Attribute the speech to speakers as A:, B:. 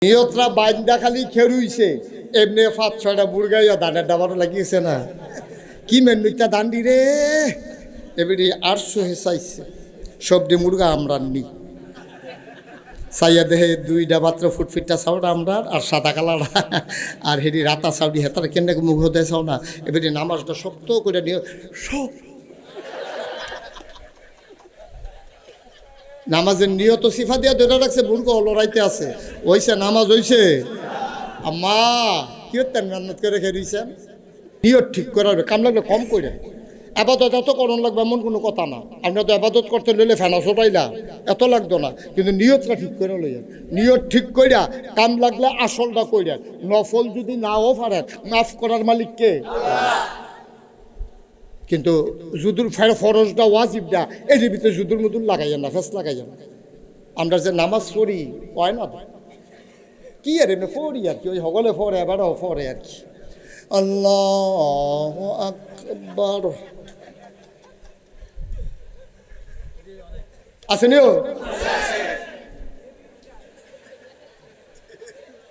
A: নিয়তরা বাইন্দা খালি খেরুইছে এমনি ৫-৬টা বুড়গাইয়া ধানের ডাবারও লাগিয়েছে না কি মেনুটা দান্ডি রে এবারে ৮০০ চাইছে সবজি মুরগা আমরা নি চাইয়া দেহে ২টা মাত্র ফুটফিটটা চাউল আমরা আর সাদা কালার আর হেরি রাতা চাউলি হেতার কেনে মুখ হতে চাও না এবারে নামাজটা শক্ত করে নিয়ে সব নামাজের নিয়ত সিফা দিয়া ধরে রাখছে বুড়গো লড়াইতে আছে ওইসে নামাজ হইছে আম্মা কি হতেন মেহনত করে রেখে দিয়েছেন নিয়ত ঠিক করা হবে কাম লাগলে কম করে আবাদত এত করণ লাগবে এমন কোনো কথা না আপনার তো আবাদত করতে লইলে ফেনা ছোটাইলা এত লাগতো না কিন্তু নিয়তটা ঠিক করে লইয়া নিয়ত ঠিক কইরা কাম লাগলে আসলটা কইরা নফল যদি নাও পারেন মাফ করার মালিক কে কিন্তু যুদুর ফরজটা ওয়াজিবটা এর ভিতরে যুদুর মুদুর লাগাইয়া না ফেস লাগাইয়া না আমরা যে নামাজ পড়ি হয় না কি আর এমনি পড়ি আর কি ওই সকলে পড়ে এবারও পড়ে আর কি আল্লাহু আকবার আসেনিও